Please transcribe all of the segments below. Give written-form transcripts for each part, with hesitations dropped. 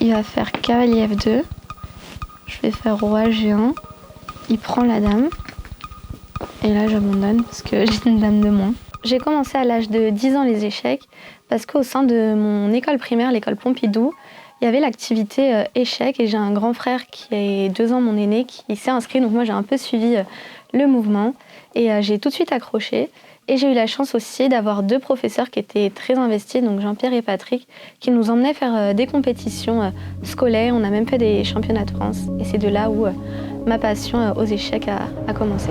Il va faire cavalier F2. Je vais faire roi G1. Il prend la dame. Et là, j'abandonne parce que j'ai une dame de moins. J'ai commencé à l'âge de 10 ans les échecs parce qu'au sein de mon école primaire, l'école Pompidou, il y avait l'activité échecs et j'ai un grand frère qui est 2 ans mon aîné qui s'est inscrit. Donc moi, j'ai un peu suivi le mouvement et j'ai tout de suite accroché. Et j'ai eu la chance aussi d'avoir 2 professeurs qui étaient très investis, donc Jean-Pierre et Patrick, qui nous emmenaient faire des compétitions scolaires. On a même fait des championnats de France. Et c'est de là où ma passion aux échecs a commencé.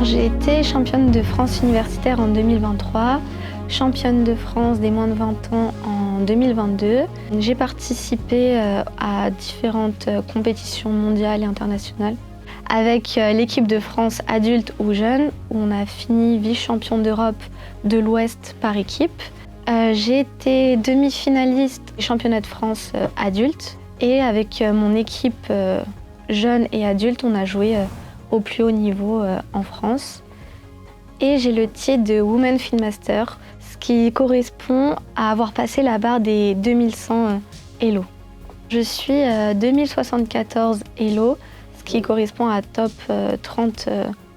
J'ai été championne de France universitaire en 2023, championne de France des moins de 20 ans en 2022. J'ai participé à différentes compétitions mondiales et internationales avec l'équipe de France adulte ou jeune, où on a fini vice-champion d'Europe de l'Ouest par équipe. J'ai été demi-finaliste des championnats de France adulte et avec mon équipe jeune et adulte, on a joué au plus haut niveau en France. Et j'ai le titre de Women Field Master, ce qui correspond à avoir passé la barre des 2100 Elo. Je suis 2074 Elo, ce qui correspond à top 30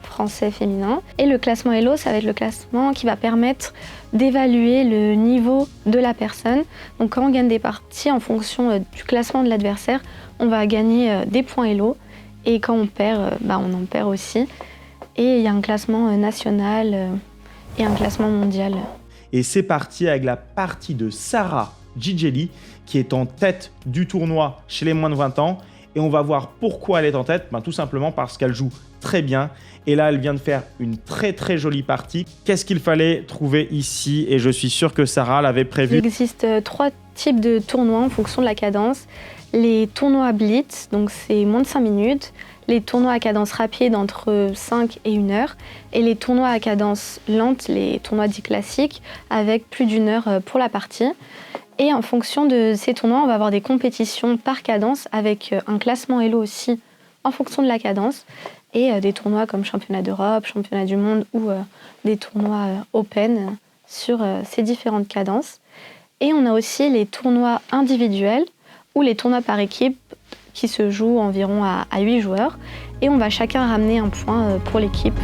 français féminin. Et le classement Elo, ça va être le classement qui va permettre d'évaluer le niveau de la personne. Donc quand on gagne des parties en fonction du classement de l'adversaire, on va gagner des points Elo. Et quand on perd, on en perd aussi. Et il y a un classement national et un classement mondial. Et c'est parti avec la partie de Sarah Gigeli qui est en tête du tournoi chez les moins de 20 ans. Et on va voir pourquoi elle est en tête. Tout simplement parce qu'elle joue très bien. Et là, elle vient de faire une très très jolie partie. Qu'est-ce qu'il fallait trouver ici? Et je suis sûr que Sarah l'avait prévu. Il existe 3 types de tournois en fonction de la cadence. Les tournois blitz, donc c'est moins de 5 minutes. Les tournois à cadence rapide entre 5 et 1 heure. Et les tournois à cadence lente, les tournois dits classiques, avec plus d'1 heure pour la partie. Et en fonction de ces tournois, on va avoir des compétitions par cadence avec un classement Elo aussi en fonction de la cadence. Et des tournois comme championnat d'Europe, championnat du monde ou des tournois Open sur ces différentes cadences. Et on a aussi les tournois individuels ou les tournois par équipe qui se jouent environ à 8 joueurs. Et on va chacun ramener un point pour l'équipe.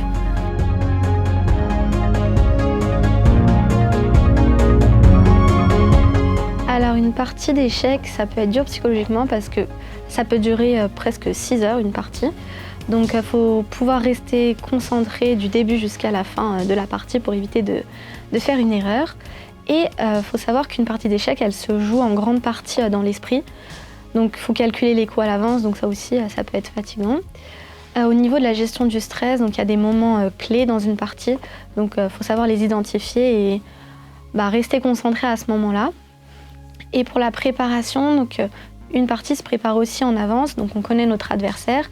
Alors une partie d'échecs, ça peut être dur psychologiquement parce que ça peut durer presque 6 heures une partie. Donc il faut pouvoir rester concentré du début jusqu'à la fin de la partie pour éviter de faire une erreur. Et il faut savoir qu'une partie d'échecs, elle se joue en grande partie dans l'esprit. Donc il faut calculer les coups à l'avance, donc ça aussi, ça peut être fatigant. Au niveau de la gestion du stress, donc il y a des moments clés dans une partie. Donc il faut savoir les identifier et rester concentré à ce moment-là. Et pour la préparation, donc une partie se prépare aussi en avance, donc on connaît notre adversaire.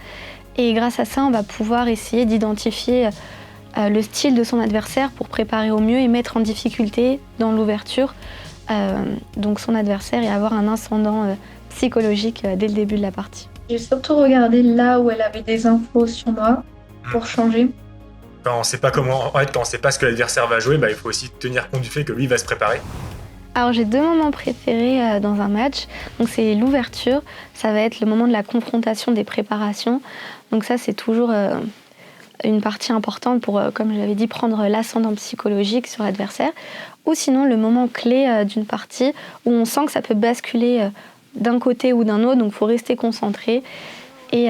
Et grâce à ça, on va pouvoir essayer d'identifier le style de son adversaire pour préparer au mieux et mettre en difficulté dans l'ouverture donc son adversaire et avoir un ascendant psychologique dès le début de la partie. J'ai surtout regardé là où elle avait des infos sur moi pour changer. Quand on sait pas quand on sait pas ce que l'adversaire va jouer, il faut aussi tenir compte du fait que lui va se préparer. Alors j'ai 2 moments préférés dans un match. Donc c'est l'ouverture, ça va être le moment de la confrontation des préparations. Donc ça c'est toujours une partie importante pour, comme je l'avais dit, prendre l'ascendant psychologique sur l'adversaire. Ou sinon le moment clé d'une partie où on sent que ça peut basculer d'un côté ou d'un autre, donc il faut rester concentré et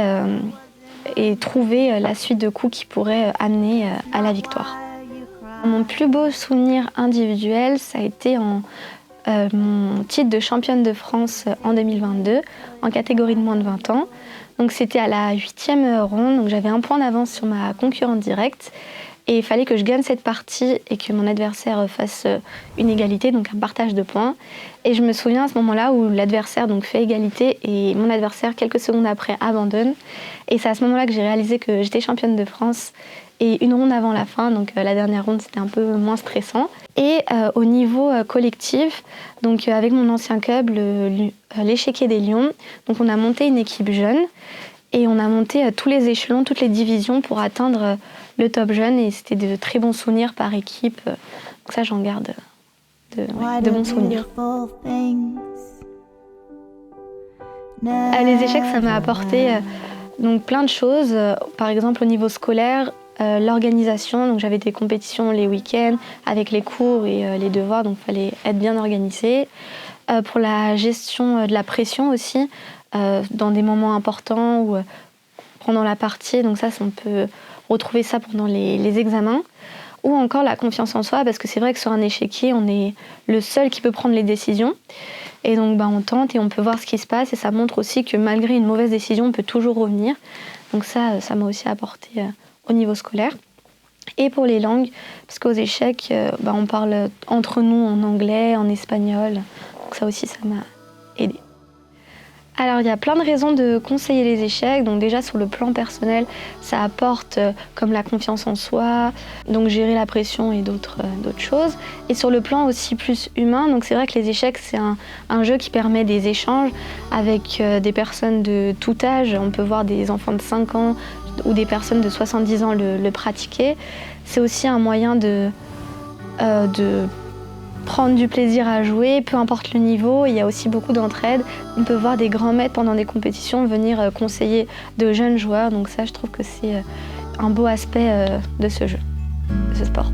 trouver la suite de coups qui pourrait amener à la victoire. Mon plus beau souvenir individuel, ça a été mon titre de championne de France en 2022, en catégorie de moins de 20 ans. Donc c'était à la 8e ronde, donc j'avais un point d'avance sur ma concurrente directe. Et il fallait que je gagne cette partie et que mon adversaire fasse une égalité, donc un partage de points. Et je me souviens à ce moment-là où l'adversaire donc fait égalité et mon adversaire, quelques secondes après, abandonne. Et c'est à ce moment-là que j'ai réalisé que j'étais championne de France et une ronde avant la fin, donc la dernière ronde, c'était un peu moins stressant. Et au niveau collectif, donc avec mon ancien club, l'Échiquier des Lions, donc on a monté une équipe jeune et on a monté tous les échelons, toutes les divisions pour atteindre le top jeune et c'était de très bons souvenirs par équipe. Donc ça, j'en garde de bons souvenirs. Les échecs, ça m'a apporté donc plein de choses. Par exemple, au niveau scolaire, l'organisation. Donc j'avais des compétitions les week-ends avec les cours et les devoirs, donc il fallait être bien organisé. Pour la gestion de la pression aussi, dans des moments importants ou pendant la partie. Donc ça, on peut retrouver ça pendant les examens. Ou encore la confiance en soi, parce que c'est vrai que sur un échiquier, on est le seul qui peut prendre les décisions. Et donc on tente et on peut voir ce qui se passe. Et ça montre aussi que malgré une mauvaise décision, on peut toujours revenir. Donc ça m'a aussi apporté au niveau scolaire. Et pour les langues, parce qu'aux échecs, on parle entre nous en anglais, en espagnol. Donc ça aussi, ça m'a aidé. Alors il y a plein de raisons de conseiller les échecs. Donc déjà sur le plan personnel, ça apporte comme la confiance en soi, donc gérer la pression et d'autres choses. Et sur le plan aussi plus humain, donc c'est vrai que les échecs c'est un jeu qui permet des échanges avec des personnes de tout âge. On peut voir des enfants de 5 ans ou des personnes de 70 ans le pratiquer. C'est aussi un moyen de prendre du plaisir à jouer, peu importe le niveau. Il y a aussi beaucoup d'entraide. On peut voir des grands maîtres pendant des compétitions venir conseiller de jeunes joueurs. Donc ça, je trouve que c'est un beau aspect de ce jeu, de ce sport.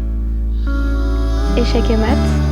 Échecs et maths.